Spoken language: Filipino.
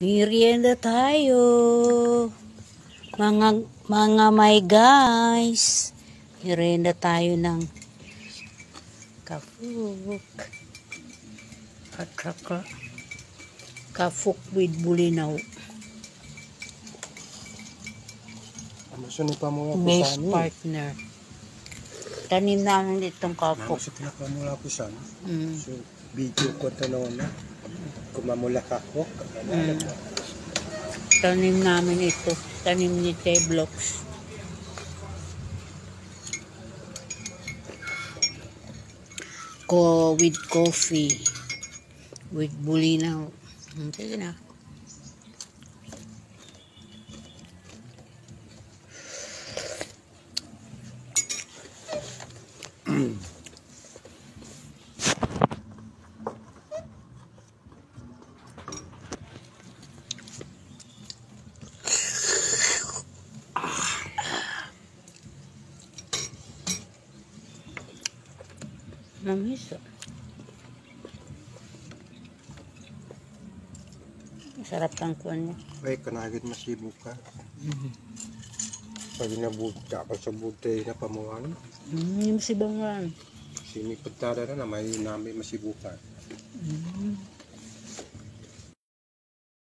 Merienda tayo. Mga may guys. Merienda tayo ng kafuk. At saka kafuk with bulinaw. Best partner. Tanim namin itong kafuk. Namusok na pamula ko siya. So, video ko ito noon na. Kumamula kafuk. Tanim namin ito. Tanim ni T-Blox. With coffee. With bulinaw. Sige na. Mamiso. Masarap ang kuwan niya. Ay, kanagit masibo ka. Pag nabuta ka sa buti na pamuhan. Yung masibang nga. Sinipuntada na may namin masibo ka.